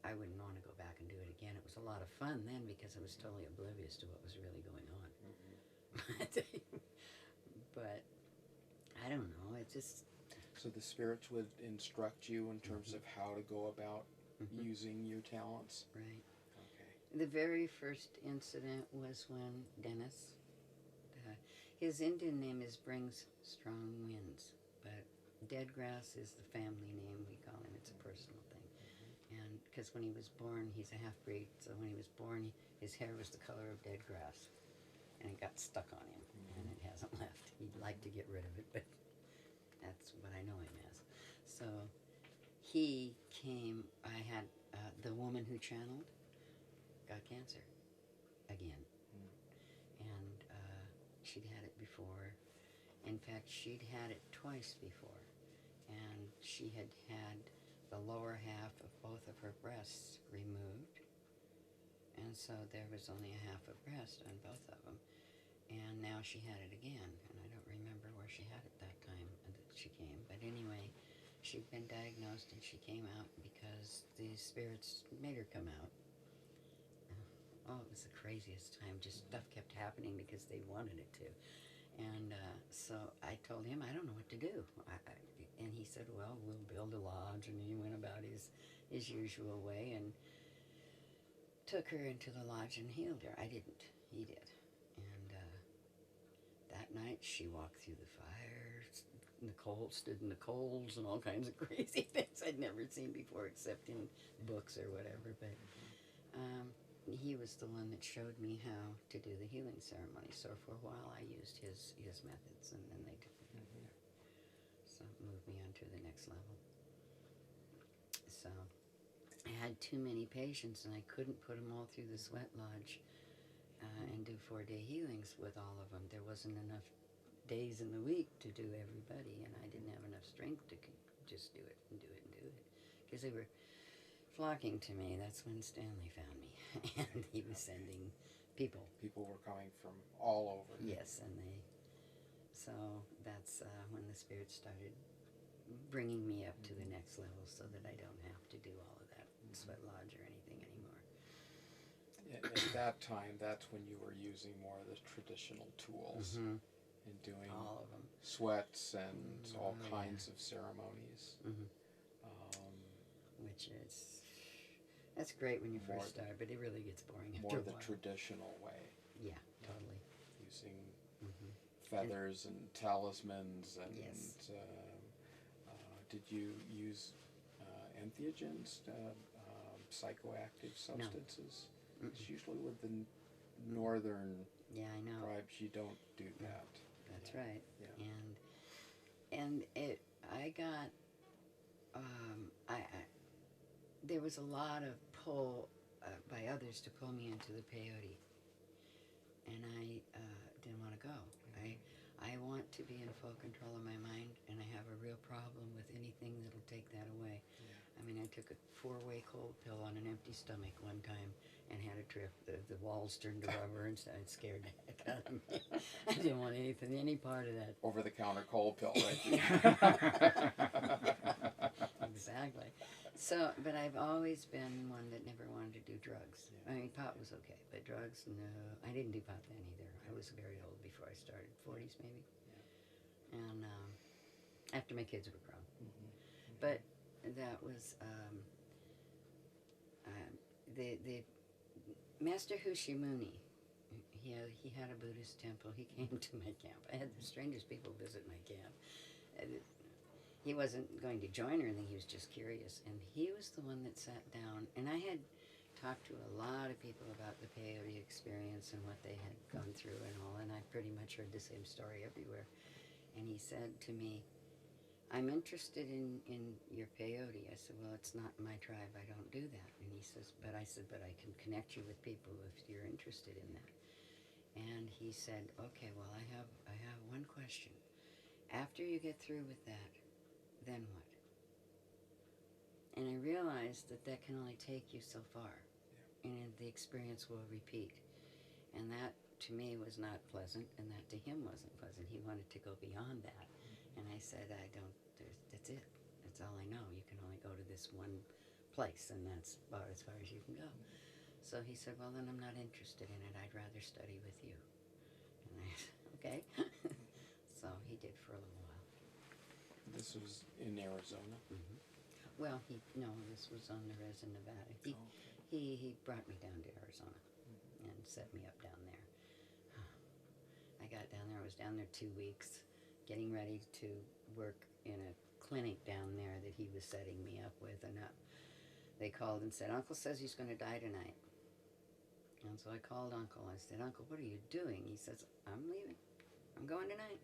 I wouldn't want to go back and do it again. It was a lot of fun then because I was totally oblivious to what was really going on. But I don't know. It just. So the spirits would instruct you in terms of how to go about using your talents? Right. Okay. The very first incident was when Dennis, his Indian name is Brings Strong Winds, but Dead Grass is the family name we call him. It's a personal thing. And because when he was born, he's a half-breed, so when he was born, his hair was the color of dead grass. And it got stuck on him, and it hasn't left. He'd like to get rid of it, but that's what I know him as. So he came, I had the woman who channeled got cancer again. And she'd had it before. In fact, she'd had it twice before. And she had had the lower half of both of her breasts removed. And so there was only a half a breast on both of them. And now she had it again, and I don't remember where she had it that time that she came. But anyway, she'd been diagnosed, and she came out because the spirits made her come out. Oh, it was the craziest time. Just stuff kept happening because they wanted it to. And so I told him, I don't know what to do. And he said, well, we'll build a lodge. And he went about his usual way and took her into the lodge and healed her. I didn't. He did. That night, she walked through the fire, stood in the coals, and all kinds of crazy things I'd never seen before, except in books or whatever. But he was the one that showed me how to do the healing ceremony. So for a while, I used his methods, and then they took me from there. So moved me on to the next level. So I had too many patients, and I couldn't put them all through the sweat lodge. And do 4-day healings with all of them. There wasn't enough days in the week to do everybody, and I didn't have enough strength to just do it and do it and do it. Because they were flocking to me. That's when Stanley found me, and he was sending people. People were coming from all over. Yes, and so that's when the spirits started bringing me up to the next level so that I don't have to do all of that sweat lodge or anything anymore. At that time, that's when you were using more of the traditional tools and doing all of them, sweats and all kinds of ceremonies. Which that's great when you first start, but it really gets boring after a while. More the traditional way. Yeah, totally. Using feathers and talismans and yes. Did you use entheogens, psychoactive substances? No. It's usually with the northern tribes you don't do that. That's right. Yeah. And I got there was a lot of pull by others to pull me into the peyote, and I didn't want to go. I want to be in full control of my mind, and I have a real problem with anything that'll take that away. I mean, I took a 4-way cold pill on an empty stomach one time and had a trip. The walls turned to rubber and it scared the heck out of me. I didn't want any part of that. Over-the-counter cold pill, right? Exactly. So, but I've always been one that never wanted to do drugs. I mean, pot was okay, but drugs, no. I didn't do pot then either. I was very old before I started, 40s maybe. And after my kids were grown. But that was the Master Hushimuni. He had a Buddhist temple. He came to my camp. I had the strangest people visit my camp. He wasn't going to join or anything. He was just curious, and he was the one that sat down. And I had talked to a lot of people about the peyote experience and what they had gone through and all, and I pretty much heard the same story everywhere. And he said to me, I'm interested in your peyote. I said, well, it's not my tribe. I don't do that. And he says, but I said, but I can connect you with people if you're interested in that. And he said, okay, well, I have one question. After you get through with that, then what? And I realized that can only take you so far. And the experience will repeat. And that, to me, was not pleasant, and that to him wasn't pleasant. He wanted to go beyond that. And I said, that's it. That's all I know. You can only go to this one place, and that's about as far as you can go. So he said, well, then I'm not interested in it. I'd rather study with you. And I said, okay. So he did for a little while. This was in Arizona? Mm-hmm. Well, this was on the res in Nevada. He brought me down to Arizona and set me up down there. I got down there. I was down there 2 weeks, getting ready to work in a clinic down there that he was setting me up with. And they called and said, Uncle says he's going to die tonight. And so I called Uncle. I said, Uncle, what are you doing? He says, I'm leaving. I'm going tonight.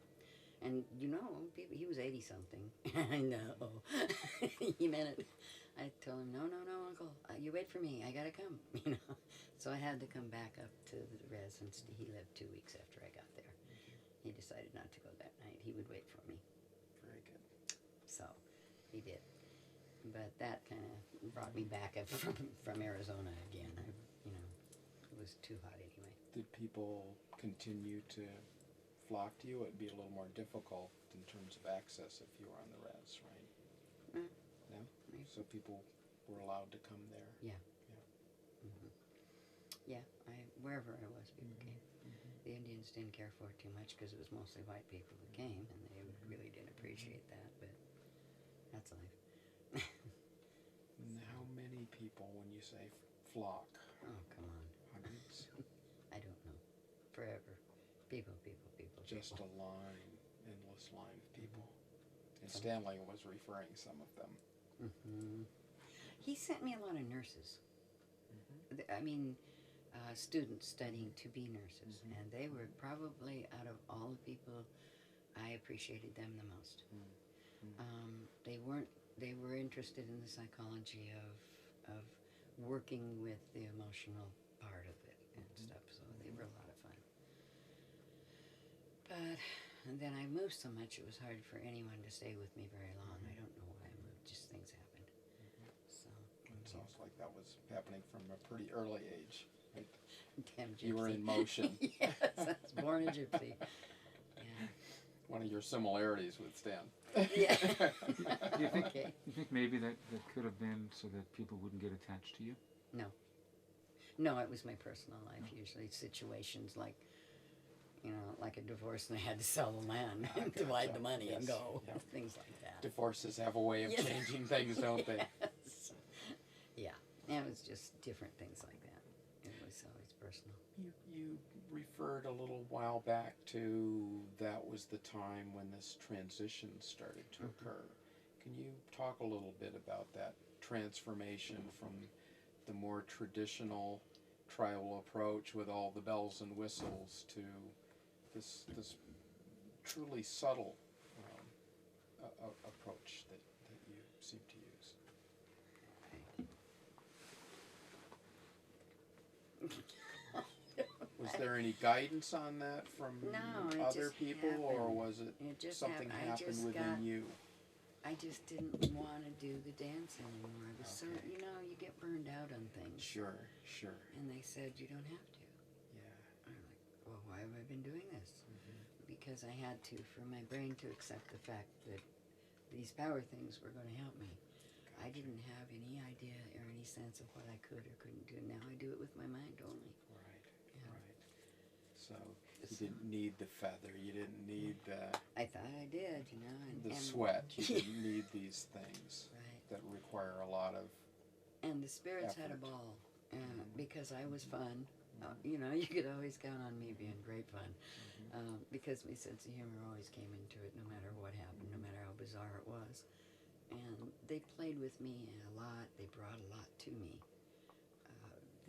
And he was 80-something. I know. He meant it. I told him, no, Uncle. You wait for me. I got to come, So I had to come back up to the residence. He lived 2 weeks after I got there. He decided not to go that night. He would wait for me. Very good. So he did. But that kind of brought me back up from Arizona again. It was too hot anyway. Did people continue to flock to you? It'd be a little more difficult in terms of access if you were on the res, right? No? Right. So people were allowed to come there? Yeah. Wherever I was, people came. The Indians didn't care for it too much because it was mostly white people who came, and they really didn't appreciate that, but that's life. How many people, when you say flock? Oh, come on. Hundreds? I don't know. Forever. People. Just a line, endless line of people. And Stanley was referring some of them. He sent me a lot of nurses. Students studying to be nurses, and they were probably, out of all the people, I appreciated them the most. They were interested in the psychology of working with the emotional part of it and stuff, so they were a lot of fun. But then I moved so much, it was hard for anyone to stay with me very long. I don't know why I moved, just things happened. So It sounds like that was happening from a pretty early age. Right? Damn gypsy. You were in motion. Yes, I was born a gypsy. Yeah. One of your similarities with Stan. Yeah. Do you think, Okay. you think maybe that could have been so that people wouldn't get attached to you? No, it was my personal life. Usually situations like, like a divorce and I had to sell the land and divide the money and go. Yeah. Things like that. Divorces have a way of Yes. changing things, don't they? Yes. Yeah. It was just different things like that. It was always personal. You referred a little while back to that was the time when this transition started to occur. Can you talk a little bit about that transformation from the more traditional tribal approach with all the bells and whistles to this truly subtle approach that you seem to use? Was there any guidance on that from No, it other just people, or happened. was it It just something happened. happened within you? I just didn't want to do the dance anymore. I was so, Okay. you get burned out on things. Sure. And they said, you don't have to. Yeah. I'm like, well, why have I been doing this? Because I had to, for my brain to accept the fact that these power things were going to help me. I didn't have any idea or any sense of what I could or couldn't do. Now I do it with my mind only. Right. Yeah. Right. So you didn't need the feather. You didn't need the I thought I did, and sweat. You didn't need these things right. that require a lot of. And the spirits had a effort. ball, because I was fun. You could always count on me being great fun, because my sense of humor always came into it, no matter what happened, no matter how bizarre it was. And they played with me a lot. They brought a lot to me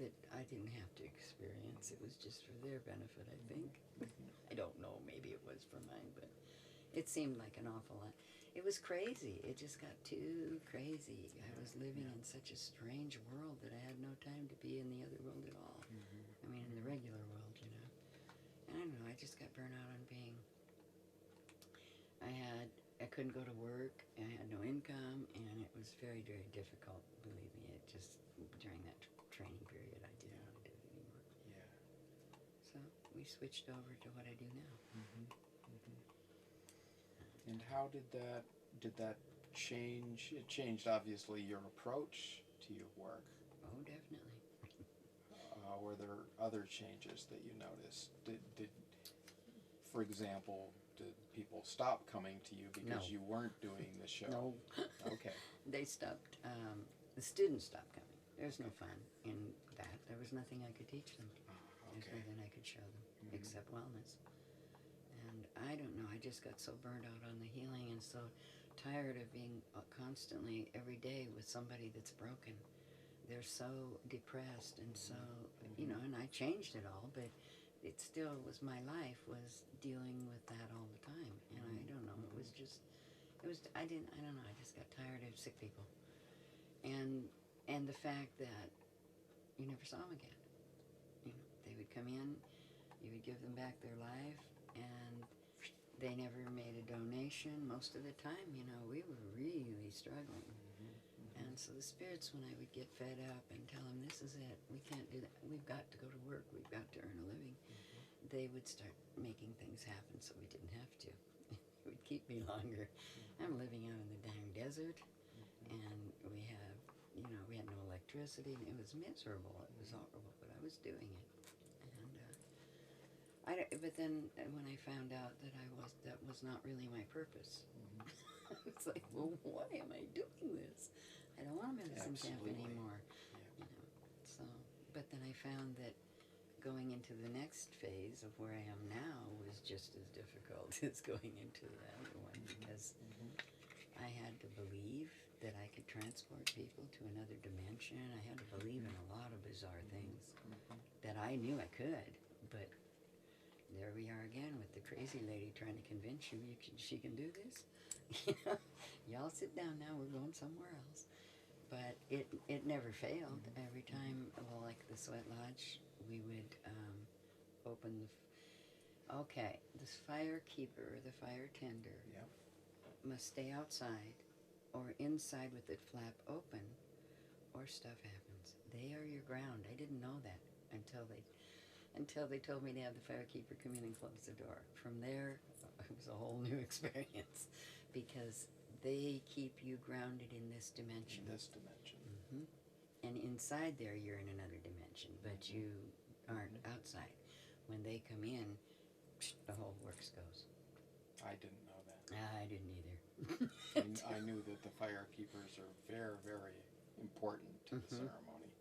that I didn't have to experience. It was just for their benefit, I think. I don't know. Maybe it was for mine, but it seemed like an awful lot. It was crazy. It just got too crazy. I was living in such a strange world that I had no time to be in the other world at all. I mean, in the regular world, And I don't know. I just got burnt out on being. I couldn't go to work. I had no income, and it was very, very difficult. Believe me, it just during that training period, I didn't want to do it anymore. Yeah. So we switched over to what I do now. And how did that change? It changed obviously your approach to your work. Oh, definitely. Were there other changes that you noticed? Did for example, did people stop coming to you because No. you weren't doing the show? No. Okay. They stopped. The students stopped coming. There's no fun in that. There was nothing I could teach them. There's Okay. nothing I could show them except wellness. And I don't know. I just got so burned out on the healing and so tired of being constantly every day with somebody that's broken. They're so depressed and so, and I changed it all, but it still was my life was dealing with that all the time. And I don't know. I don't know. I just got tired of sick people. And the fact that you never saw them again. They would come in, you would give them back their life, and they never made a donation. Most of the time, we were really struggling. And so the spirits, when I would get fed up and tell them, this is it, we can't do that, we've got to go to work, we've got to earn a living, they would start making things happen so we didn't have to. It would keep me longer. I'm living out in the dang desert, and we had no electricity, and it was miserable, it was horrible, but I was doing it. But then when I found out that that was not really my purpose, it's like, well, why am I doing this? I don't want a medicine camp anymore. So, but then I found that going into the next phase of where I am now was just as difficult as going into the other one, because I had to believe that I could transport people to another dimension. I had to believe in a lot of bizarre things that I knew I could, but there we are again with the crazy lady trying to convince you she can do this. Y'all sit down now, we're going somewhere else. But it never failed. Every time, well, like the Sweat Lodge, we would open this fire keeper, the fire tender, must stay outside or inside with the flap open, or stuff happens. They are your ground. I didn't know that until they told me to have the fire keeper come in and close the door. From there, it was a whole new experience, because they keep you grounded in this dimension. And inside there, you're in another dimension, but you aren't outside. When they come in, the whole works goes. I didn't know that. I didn't either. I knew that the fire keepers are very, very important to the ceremony.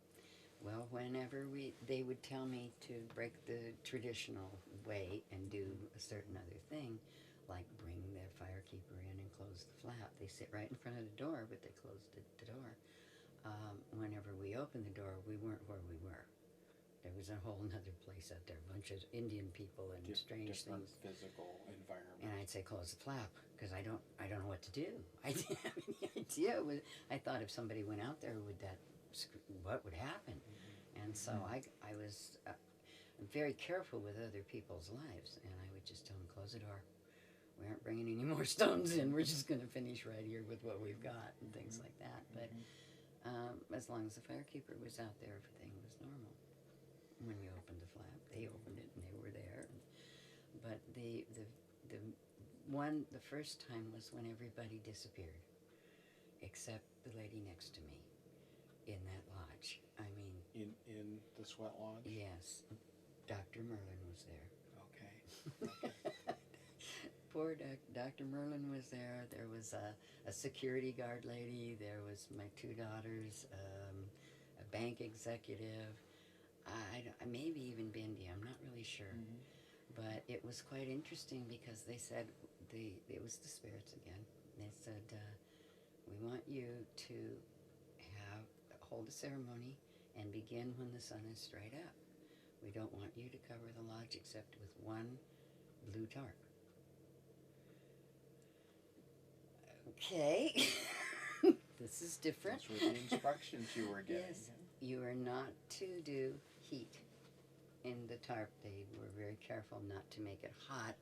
Well, whenever they would tell me to break the traditional way and do a certain other thing, like bring their fire keeper in and close the flap. They sit right in front of the door, but they closed the door. Whenever we opened the door, we weren't where we were. There was a whole other place out there, a bunch of Indian people and strange different things. Physical environment. And I'd say, close the flap, because I don't know what to do. I didn't have any idea. I thought if somebody went out there, what would happen? And And so I was very careful with other people's lives, and I would just tell them, close the door. We aren't bringing any more stones in. We're just going to finish right here with what we've got and things like that. But as long as the firekeeper was out there, everything was normal. When we opened the flap, they opened it and they were there. But the first time was when everybody disappeared, except the lady next to me in that lodge. I mean, in the sweat lodge? yes, Dr. Merlin was there. Okay. Poor Dr. Merlin was there. There was a security guard lady. There was my two daughters, a bank executive. Maybe even Bindi. I'm not really sure. But it was quite interesting because they said, it was the spirits again. They said, we want you to hold a ceremony and begin when the sun is straight up. We don't want you to cover the lodge except with one blue tarp. Okay. This is different. Those were the instructions you were getting. Yes. You are not to do heat in the tarp. They were very careful not to make it hot,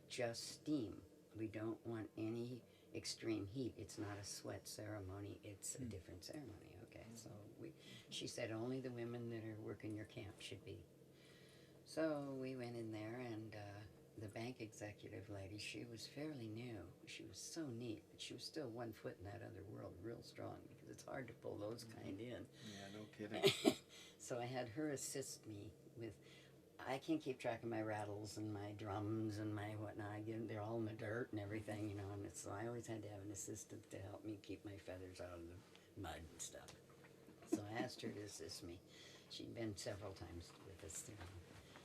just steam. We don't want any extreme heat. It's not a sweat ceremony. It's a different ceremony. Okay. So she said only the women that are working your camp should be. So we went in there, and the bank executive lady, she was fairly new. She was so neat, but she was still 1 foot in that other world, real strong, because it's hard to pull those kind in. Yeah, no kidding. So I had her assist me with, I can't keep track of my rattles and my drums and my whatnot. They're all in the dirt and everything, you know, and so I always had to have an assistant to help me keep my feathers out of the mud and stuff. So I asked her to assist me. She'd been several times with us, you know.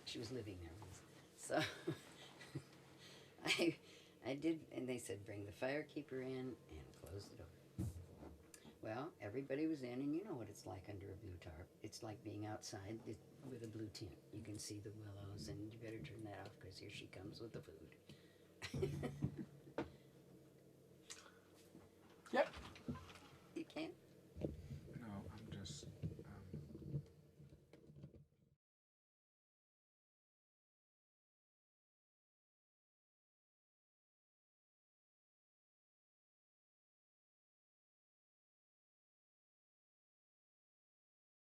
She was living there with us. So I did, and they said, bring the firekeeper in and close the door. Well, everybody was in, and you know what it's like under a blue tarp. It's like being outside with a blue tent. You can see the willows, and you better turn that off because here she comes with the food.